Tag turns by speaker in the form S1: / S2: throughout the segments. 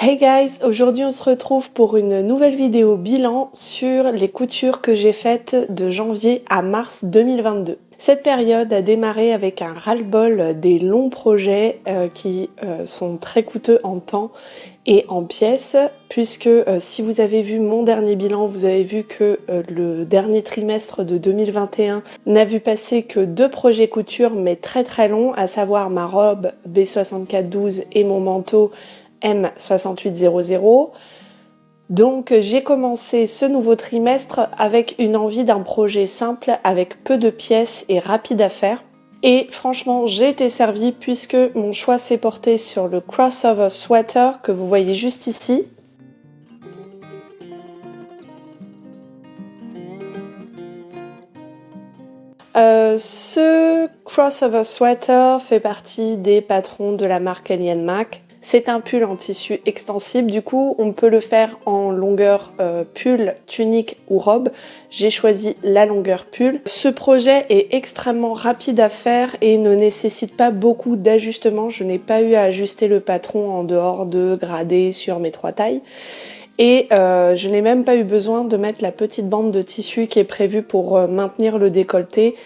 S1: Hey guys, aujourd'hui on se retrouve pour une nouvelle vidéo bilan sur les coutures que j'ai faites de janvier à mars 2022. Cette période a démarré avec un ras-le-bol des longs projets qui sont très coûteux en temps et en pièces, puisque si vous avez vu mon dernier bilan, vous avez vu que le dernier trimestre de 2021 n'a vu passer que 2 projets couture mais très longs, à savoir ma robe B6412 et mon manteau M6800. Donc j'ai commencé ce nouveau trimestre avec une envie d'un projet simple avec peu de pièces et rapide à faire. Et franchement j'ai été servie puisque mon choix s'est porté sur le crossover sweater que vous voyez juste ici. Ce crossover sweater fait partie des patrons de la marque Alien Mac. C'est un pull en tissu extensible, du coup on peut le faire en longueur pull, tunique ou robe. J'ai choisi la longueur pull. Ce projet est extrêmement rapide à faire et ne nécessite pas beaucoup d'ajustements. Je n'ai pas eu à ajuster le patron en dehors de grader sur mes 3 tailles. Et je n'ai même pas eu besoin de mettre la petite bande de tissu qui est prévue pour maintenir le décolleté,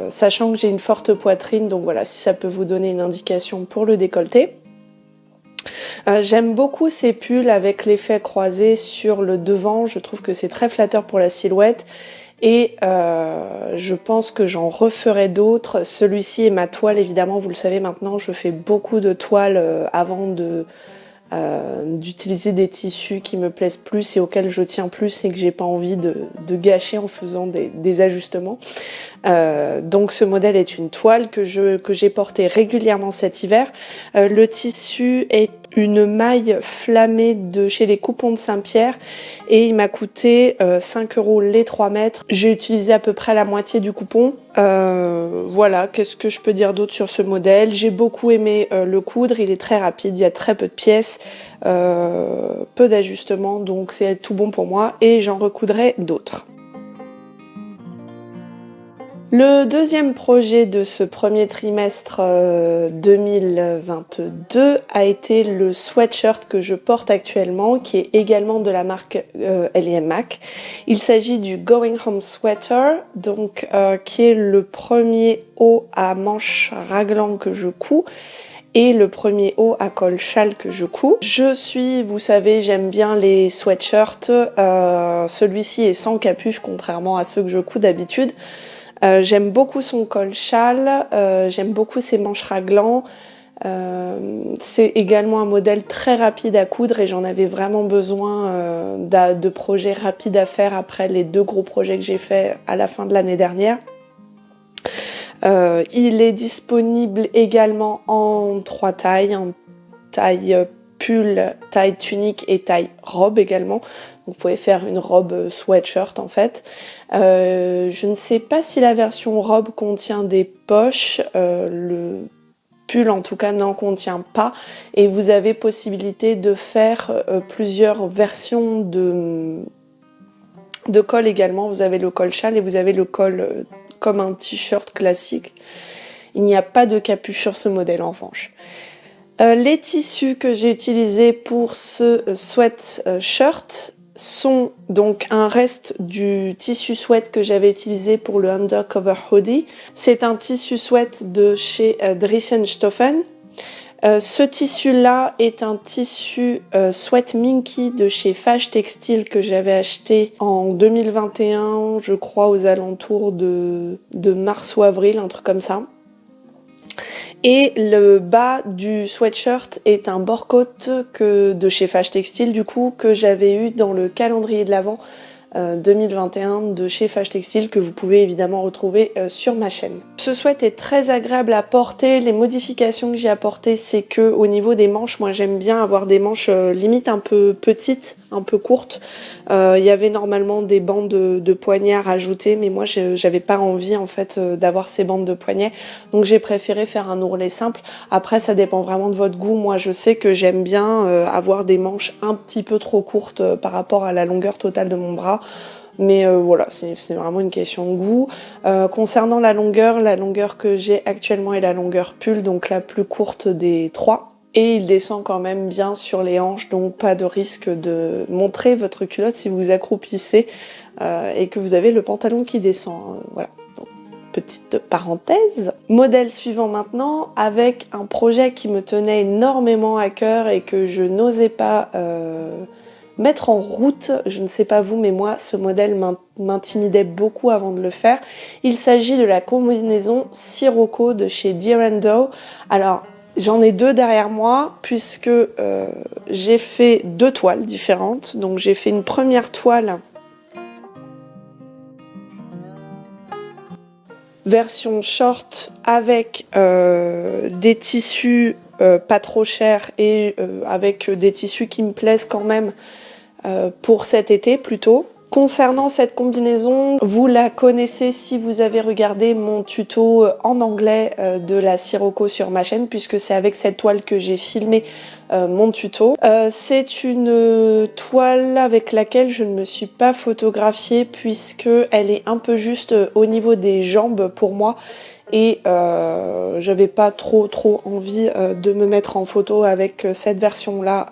S1: sachant que j'ai une forte poitrine, donc voilà, si ça peut vous donner une indication pour le décolleté. J'aime beaucoup ces pulls avec l'effet croisé sur le devant, je trouve que c'est très flatteur pour la silhouette et je pense que j'en referai d'autres. Celui-ci est ma toile, évidemment, vous le savez maintenant, je fais beaucoup de toiles avant d'utiliser des tissus qui me plaisent plus et auxquels je tiens plus et que j'ai pas envie de gâcher en faisant des ajustements. Donc ce modèle est une toile que j'ai portée régulièrement cet hiver. Le tissu est une maille flammée de chez les Coupons de Saint-Pierre et il m'a coûté 5 € les 3 mètres. J'ai utilisé à peu près la moitié du coupon. Voilà, qu'est-ce que je peux dire d'autre sur ce modèle? J'ai beaucoup aimé le coudre, il est très rapide, il y a très peu de pièces, peu d'ajustements, donc c'est tout bon pour moi et j'en recoudrai d'autres. Le deuxième projet de ce premier trimestre 2022 a été le sweatshirt que je porte actuellement, qui est également de la marque Alien Mac. Il s'agit du Going Home Sweater, donc qui est le premier haut à manches raglan que je couds et le premier haut à col châle que je couds. Vous savez, j'aime bien les sweatshirts. Celui-ci est sans capuche, contrairement à ceux que je couds d'habitude. J'aime beaucoup son col châle, j'aime beaucoup ses manches raglan. C'est également un modèle très rapide à coudre et j'en avais vraiment besoin de projets rapides à faire après les 2 gros projets que j'ai faits à la fin de l'année dernière. Il est disponible également en 3 tailles, en taille pull, taille tunique et taille robe également. Vous pouvez faire une robe sweatshirt en fait. Je ne sais pas si la version robe contient des poches. Le pull en tout cas n'en contient pas. Et vous avez possibilité de faire plusieurs versions de col également. Vous avez le col châle et vous avez le col comme un t-shirt classique. Il n'y a pas de capuche sur ce modèle en revanche. Les tissus que j'ai utilisés pour ce sweatshirt sont donc un reste du tissu sweat que j'avais utilisé pour le undercover hoodie. C'est un tissu sweat de chez Dressenstoffen. Ce tissu-là est un tissu sweat minky de chez Fage Textile que j'avais acheté en 2021, je crois aux alentours de mars ou avril, un truc comme ça. Et le bas du sweatshirt est un bord-côte de chez Fage Textile, du coup, que j'avais eu dans le calendrier de l'Avent 2021 de chez Fage Textile, que vous pouvez évidemment retrouver sur ma chaîne. Ce sweat est très agréable à porter. Les modifications que j'ai apportées, c'est que au niveau des manches, moi j'aime bien avoir des manches limite un peu petites, un peu courtes. Il y avait normalement des bandes de poignets à rajouter, mais moi j'avais pas envie en fait d'avoir ces bandes de poignets, donc j'ai préféré faire un ourlet simple. Après ça dépend vraiment de votre goût. Moi je sais que j'aime bien avoir des manches un petit peu trop courtes par rapport à la longueur totale de mon bras. Mais voilà, c'est vraiment une question de goût. Concernant la longueur que j'ai actuellement est la longueur pull, donc la plus courte des 3. et il descend quand même bien sur les hanches, donc pas de risque de montrer votre culotte si vous accroupissez et que vous avez le pantalon qui descend. Voilà. Donc, petite parenthèse. Modèle suivant maintenant, avec un projet qui me tenait énormément à cœur et que je n'osais pas mettre en route. Je ne sais pas vous, mais moi, ce modèle m'intimidait beaucoup avant de le faire. Il s'agit de la combinaison Sirocco de chez Deer & Doe. Alors, j'en ai deux derrière moi, puisque j'ai fait deux toiles différentes. Donc, j'ai fait une première toile version short avec des tissus pas trop chers et avec des tissus qui me plaisent quand même pour cet été plutôt. Concernant cette combinaison, vous la connaissez si vous avez regardé mon tuto en anglais de la Sirocco sur ma chaîne, puisque c'est avec cette toile que j'ai filmé mon tuto. C'est une toile avec laquelle je ne me suis pas photographiée puisque elle est un peu juste au niveau des jambes pour moi et j'avais pas trop envie de me mettre en photo avec cette version là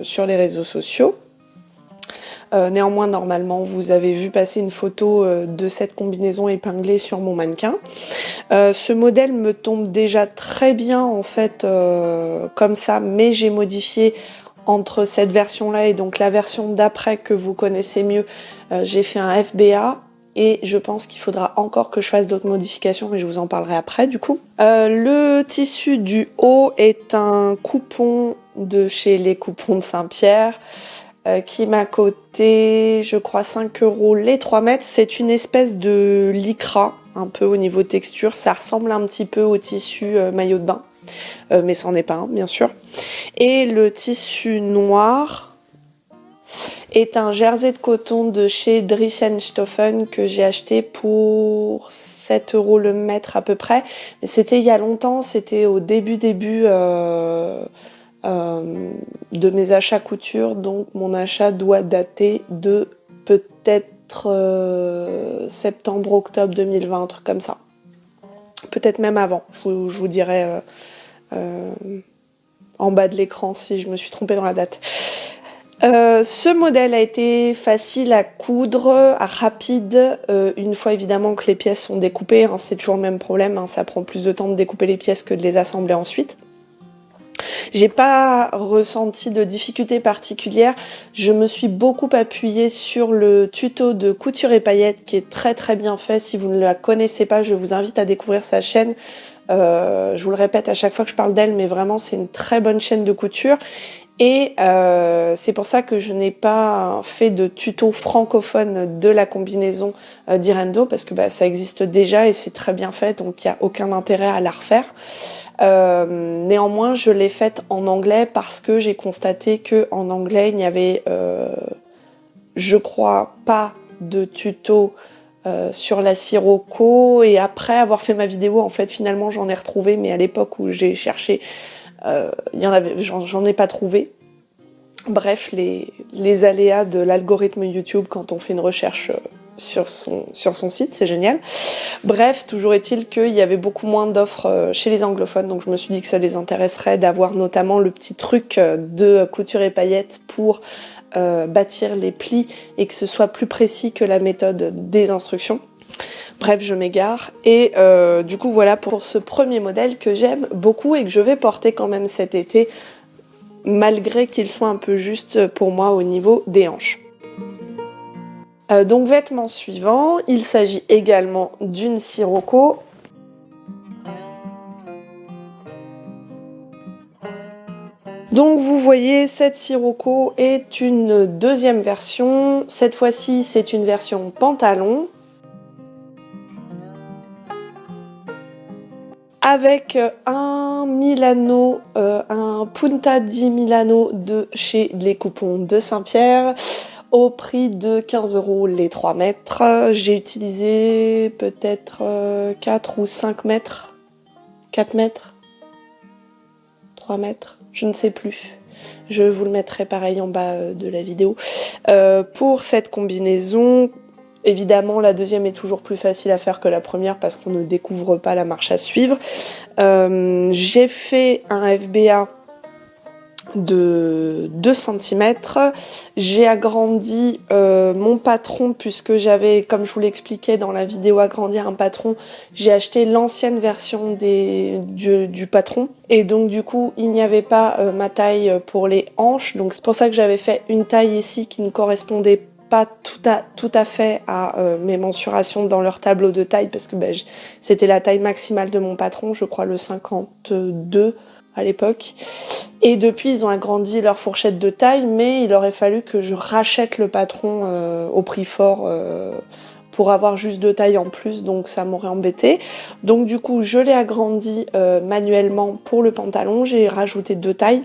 S1: sur les réseaux sociaux. Néanmoins, normalement, vous avez vu passer une photo de cette combinaison épinglée sur mon mannequin. Ce modèle me tombe déjà très bien, en fait, comme ça, mais j'ai modifié entre cette version-là et donc la version d'après que vous connaissez mieux. J'ai fait un FBA. Et je pense qu'il faudra encore que je fasse d'autres modifications, mais je vous en parlerai après du coup. Le tissu du haut est un coupon de chez les coupons de Saint-Pierre. Qui m'a coûté, je crois, 5 € les 3 mètres. C'est une espèce de lycra, un peu au niveau texture. Ça ressemble un petit peu au tissu maillot de bain, mais c'en est pas un, bien sûr. Et le tissu noir est un jersey de coton de chez Dries&Stoffen que j'ai acheté pour 7 € le mètre à peu près. Mais c'était il y a longtemps, c'était au début de mes achats couture, donc mon achat doit dater de peut-être septembre-octobre 2020, un truc comme ça. Peut-être même avant, je vous dirai en bas de l'écran si je me suis trompée dans la date. Ce modèle a été facile à coudre, rapide, une fois évidemment que les pièces sont découpées, hein, c'est toujours le même problème, hein, ça prend plus de temps de découper les pièces que de les assembler ensuite. J'ai pas ressenti de difficulté particulière. Je me suis beaucoup appuyée sur le tuto de Couture et Paillettes qui est très bien fait. Si vous ne la connaissez pas, je vous invite à découvrir sa chaîne. Je vous le répète à chaque fois que je parle d'elle, mais vraiment c'est une très bonne chaîne de couture. Et c'est pour ça que je n'ai pas fait de tuto francophone de la combinaison Deer & Doe parce que ça existe déjà et c'est très bien fait, donc il n'y a aucun intérêt à la refaire. Néanmoins, je l'ai faite en anglais parce que j'ai constaté que en anglais, il n'y avait, je crois, pas de tuto sur la Sirocco. Et après avoir fait ma vidéo, en fait, finalement, j'en ai retrouvé, mais à l'époque où j'ai cherché, j'en ai pas trouvé. Bref, les aléas de l'algorithme YouTube quand on fait une recherche sur son site, c'est génial. Bref, toujours est-il qu'il y avait beaucoup moins d'offres chez les anglophones, donc je me suis dit que ça les intéresserait d'avoir notamment le petit truc de Couture et Paillettes pour bâtir les plis et que ce soit plus précis que la méthode des instructions. Bref, je m'égare. Et du coup, voilà pour ce premier modèle que j'aime beaucoup et que je vais porter quand même cet été, malgré qu'il soit un peu juste pour moi au niveau des hanches. Donc vêtement suivant, il s'agit également d'une Sirocco. Donc vous voyez, cette Sirocco est une deuxième version. Cette fois-ci, c'est une version pantalon. Avec un Milano, un Punta di Milano de chez les coupons de Saint-Pierre. Au prix de 15 € les 3 mètres. J'ai utilisé peut-être 4 ou 5 mètres. 4 mètres 3 mètres, je ne sais plus. Je vous le mettrai pareil en bas de la vidéo. Pour cette combinaison, évidemment la deuxième est toujours plus facile à faire que la première parce qu'on ne découvre pas la marche à suivre. J'ai fait un FBA de 2 cm. J'ai agrandi mon patron puisque j'avais, comme je vous l'expliquais dans la vidéo agrandir un patron, j'ai acheté l'ancienne version du patron et donc du coup il n'y avait pas ma taille pour les hanches, donc c'est pour ça que j'avais fait une taille ici qui ne correspondait pas tout à fait à mes mensurations dans leur tableau de taille parce que c'était la taille maximale de mon patron, je crois le 52 à l'époque. Et depuis, ils ont agrandi leur fourchette de taille, mais il aurait fallu que je rachète le patron au prix fort pour avoir juste 2 tailles en plus, donc ça m'aurait embêté. Donc du coup, je l'ai agrandi manuellement pour le pantalon, j'ai rajouté 2 tailles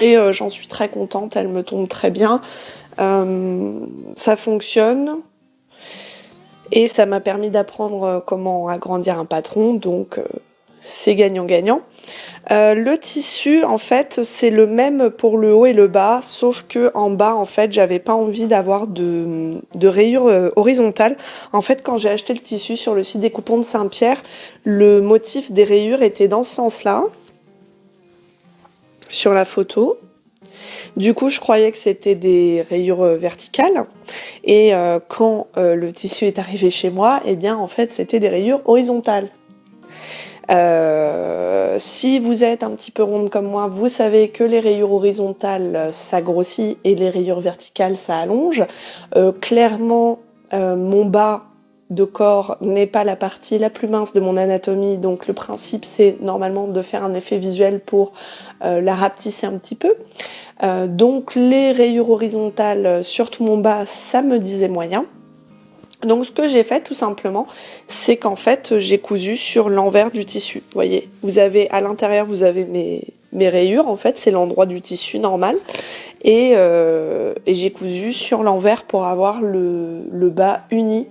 S1: et j'en suis très contente, elle me tombe très bien. Ça fonctionne et ça m'a permis d'apprendre comment agrandir un patron, donc c'est gagnant-gagnant. Le tissu, en fait, c'est le même pour le haut et le bas, sauf que en bas, en fait, j'avais pas envie d'avoir de rayures horizontales. En fait, quand j'ai acheté le tissu sur le site des coupons de Saint-Pierre, le motif des rayures était dans ce sens-là, sur la photo. Du coup, je croyais que c'était des rayures verticales. Et quand le tissu est arrivé chez moi, eh bien, en fait, c'était des rayures horizontales. Si vous êtes un petit peu ronde comme moi, vous savez que les rayures horizontales ça grossit et les rayures verticales ça allonge. Clairement, mon bas de corps n'est pas la partie la plus mince de mon anatomie, donc le principe c'est normalement de faire un effet visuel pour la rapetisser un petit peu. Donc les rayures horizontales sur tout mon bas, ça me disait moyen. Donc ce que j'ai fait tout simplement, c'est qu'en fait j'ai cousu sur l'envers du tissu. Vous voyez, vous avez à l'intérieur, vous avez mes rayures, en fait c'est l'endroit du tissu normal. Et j'ai cousu sur l'envers pour avoir le bas uni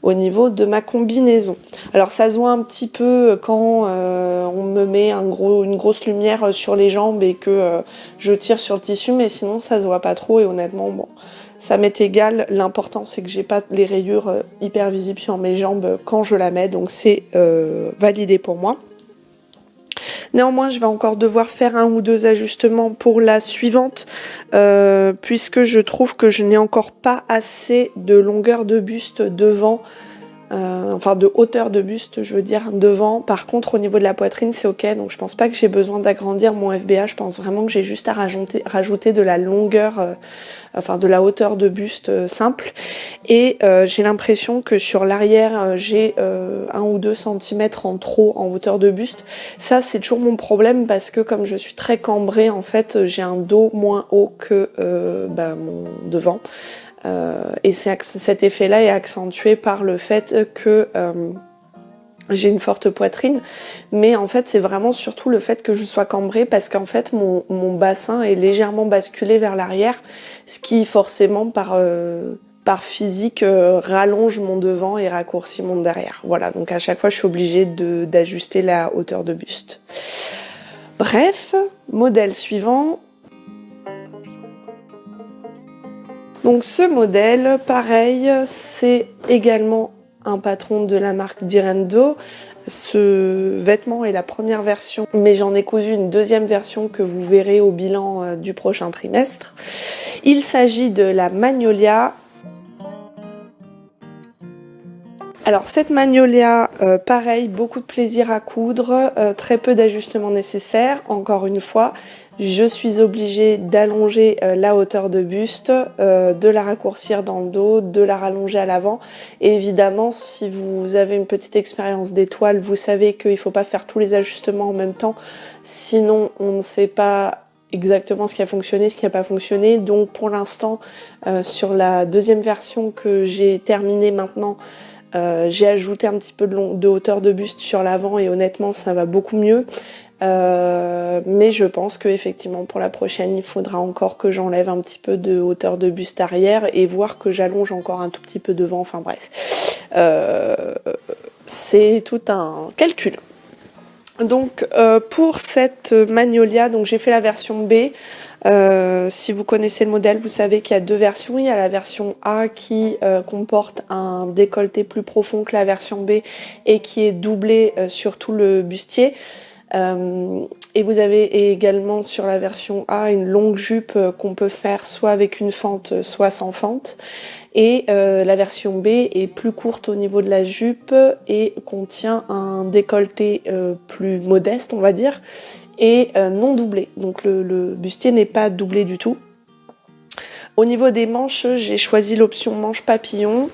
S1: au niveau de ma combinaison. Alors ça se voit un petit peu quand on me met une grosse lumière sur les jambes et que je tire sur le tissu, mais sinon ça se voit pas trop et honnêtement bon. Ça m'est égal, l'important c'est que j'ai pas les rayures hyper visibles sur mes jambes quand je la mets, donc c'est validé pour moi. Néanmoins, je vais encore devoir faire 1 ou 2 ajustements pour la suivante, puisque je trouve que je n'ai encore pas assez de longueur de buste devant, enfin de hauteur de buste, je veux dire, devant. Par contre, au niveau de la poitrine, c'est ok, donc je pense pas que j'ai besoin d'agrandir mon FBA, je pense vraiment que j'ai juste à rajouter de la longueur, enfin de la hauteur de buste simple. Et j'ai l'impression que sur l'arrière, j'ai 1 ou 2 cm en trop en hauteur de buste. Ça, c'est toujours mon problème parce que comme je suis très cambrée, en fait, j'ai un dos moins haut que mon devant. Et cet effet-là est accentué par le fait que j'ai une forte poitrine, mais en fait c'est vraiment surtout le fait que je sois cambrée parce qu'en fait mon bassin est légèrement basculé vers l'arrière, ce qui forcément par physique rallonge mon devant et raccourcit mon derrière. Voilà, donc à chaque fois je suis obligée d'ajuster la hauteur de buste. Bref, modèle suivant. Donc ce modèle, pareil, c'est également un patron de la marque Direndo. Ce vêtement est la première version, mais j'en ai cousu une deuxième version que vous verrez au bilan du prochain trimestre. Il s'agit de la Magnolia. Alors cette Magnolia, pareil, beaucoup de plaisir à coudre, très peu d'ajustements nécessaires, encore une fois. Je suis obligée d'allonger la hauteur de buste, de la raccourcir dans le dos, de la rallonger à l'avant. Et évidemment, si vous avez une petite expérience d'étoile, vous savez qu'il ne faut pas faire tous les ajustements en même temps. Sinon, on ne sait pas exactement ce qui a fonctionné, ce qui n'a pas fonctionné. Donc pour l'instant, sur la deuxième version que j'ai terminée maintenant, j'ai ajouté un petit peu de hauteur de buste sur l'avant et honnêtement, ça va beaucoup mieux. Mais je pense que effectivement pour la prochaine il faudra encore que j'enlève un petit peu de hauteur de buste arrière et voir que j'allonge encore un tout petit peu devant, enfin bref, c'est tout un calcul. Donc pour cette Magnolia, donc j'ai fait la version B. Si vous connaissez le modèle, vous savez qu'il y a 2 versions. Il y a la version A qui comporte un décolleté plus profond que la version B et qui est doublé sur tout le bustier. Et vous avez également sur la version A une longue jupe qu'on peut faire soit avec une fente, soit sans fente. Et la version B est plus courte au niveau de la jupe et contient un décolleté plus modeste, on va dire, et non doublé. Donc le bustier n'est pas doublé du tout. Au niveau des manches, j'ai choisi l'option manche papillon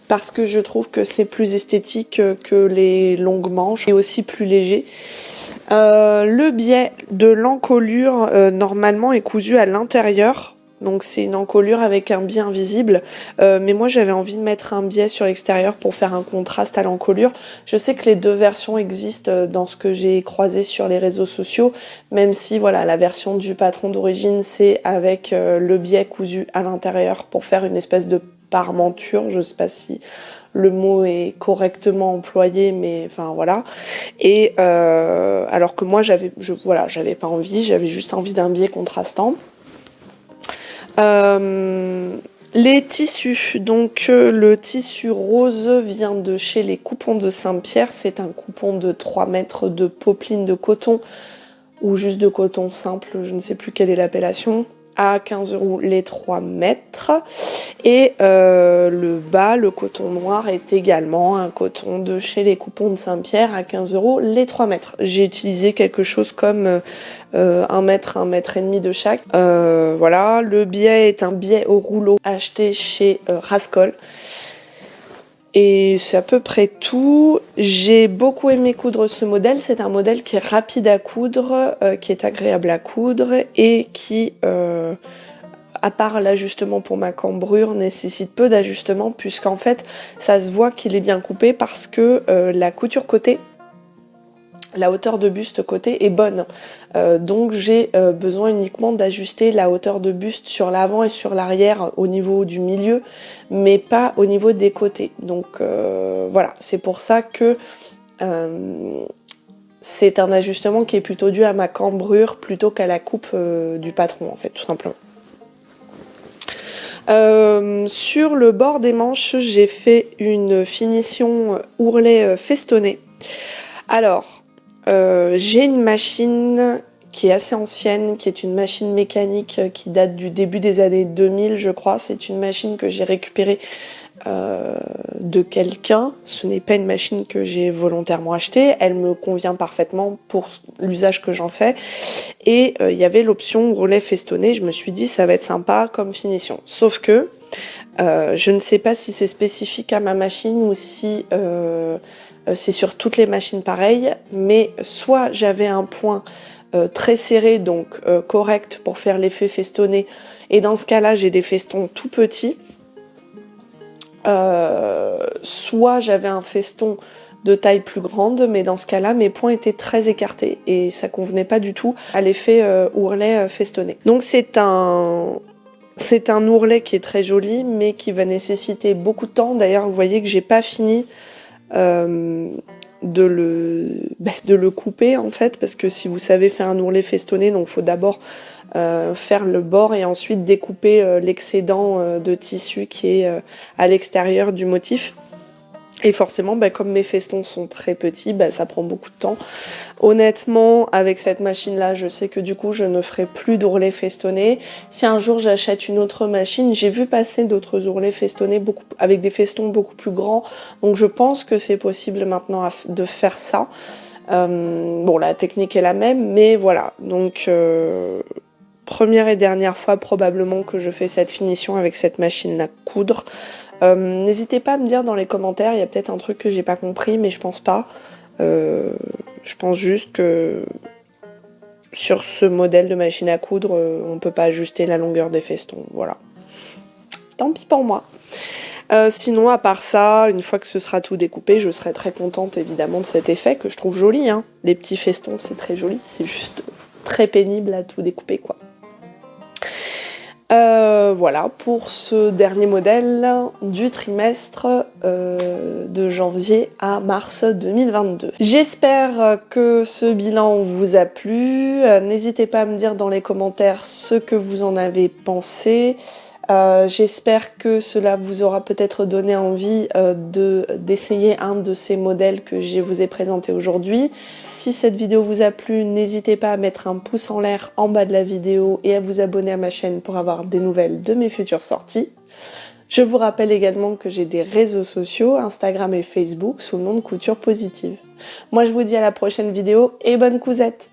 S1: parce que je trouve que c'est plus esthétique que les longues manches et aussi plus léger. Le biais de l'encolure normalement est cousu à l'intérieur. Donc c'est une encolure avec un biais invisible, mais moi j'avais envie de mettre un biais sur l'extérieur pour faire un contraste à l'encolure. Je sais que les deux versions existent dans ce que j'ai croisé sur les réseaux sociaux, même si voilà, la version du patron d'origine c'est avec le biais cousu à l'intérieur pour faire une espèce de parmenture, je sais pas si le mot est correctement employé, mais enfin voilà. Et alors que moi j'avais pas envie, j'avais juste envie d'un biais contrastant. Les tissus, donc le tissu rose vient de chez les Coupons de Saint-Pierre, c'est un coupon de 3 mètres de popeline de coton ou juste de coton simple, je ne sais plus quelle est l'appellation, à 15 € les 3 mètres. Et le bas, le coton noir, est également un coton de chez les Coupons de Saint-Pierre à 15 € les 3 mètres. J'ai utilisé quelque chose comme 1 mètre, 1 mètre et demi de chaque. Voilà, le biais est un biais au rouleau acheté chez Rascol. Et c'est à peu près tout. J'ai beaucoup aimé coudre ce modèle. C'est un modèle qui est rapide à coudre, qui est agréable à coudre et qui, à part l'ajustement pour ma cambrure, nécessite peu d'ajustement puisqu'en fait, ça se voit qu'il est bien coupé parce que la couture côté, la hauteur de buste côté est bonne. Donc j'ai besoin uniquement d'ajuster la hauteur de buste sur l'avant et sur l'arrière au niveau du milieu, mais pas au niveau des côtés. Donc voilà, c'est pour ça que c'est un ajustement qui est plutôt dû à ma cambrure plutôt qu'à la coupe du patron en fait, tout simplement. Sur le bord des manches, j'ai fait une finition ourlet festonné. Alors, j'ai une machine qui est assez ancienne, qui est une machine mécanique qui date du début des années 2000, je crois. C'est une machine que j'ai récupérée de quelqu'un. Ce n'est pas une machine que j'ai volontairement achetée. Elle me convient parfaitement pour l'usage que j'en fais. Et il y avait l'option ourlet festonné. Je me suis dit, ça va être sympa comme finition. Sauf que je ne sais pas si c'est spécifique à ma machine ou si c'est sur toutes les machines pareilles, mais soit j'avais un point très serré, donc correct pour faire l'effet festonné, et dans ce cas-là j'ai des festons tout petits, soit j'avais un feston de taille plus grande, mais dans ce cas-là mes points étaient très écartés et ça convenait pas du tout à l'effet ourlet festonné. Donc c'est un ourlet qui est très joli, mais qui va nécessiter beaucoup de temps. D'ailleurs vous voyez que j'ai pas fini de le couper en fait, parce que si vous savez faire un ourlet festonné, donc faut d'abord faire le bord et ensuite découper l'excédent de tissu qui est à l'extérieur du motif. Et forcément, comme mes festons sont très petits, ça prend beaucoup de temps. Honnêtement, avec cette machine-là, je sais que du coup, je ne ferai plus d'ourlets festonnés. Si un jour j'achète une autre machine, j'ai vu passer d'autres ourlets festonnés avec des festons beaucoup plus grands. Donc je pense que c'est possible maintenant de faire ça. Bon, la technique est la même, mais voilà. Donc, première et dernière fois probablement que je fais cette finition avec cette machine à coudre. N'hésitez pas à me dire dans les commentaires, il y a peut-être un truc que j'ai pas compris, mais je pense pas. Je pense juste que sur ce modèle de machine à coudre, on peut pas ajuster la longueur des festons, voilà. Tant pis pour moi. Sinon, à part ça, une fois que ce sera tout découpé, je serai très contente évidemment de cet effet que je trouve joli, hein. Les petits festons, c'est très joli, c'est juste très pénible à tout découper, quoi. Voilà pour ce dernier modèle du trimestre de janvier à mars 2022. J'espère que ce bilan vous a plu. N'hésitez pas à me dire dans les commentaires ce que vous en avez pensé. J'espère que cela vous aura peut-être donné envie d'essayer un de ces modèles que je vous ai présenté aujourd'hui. Si cette vidéo vous a plu, n'hésitez pas à mettre un pouce en l'air en bas de la vidéo et à vous abonner à ma chaîne pour avoir des nouvelles de mes futures sorties. Je vous rappelle également que j'ai des réseaux sociaux, Instagram et Facebook, sous le nom de Couture Positive. Moi je vous dis à la prochaine vidéo et bonne cousette!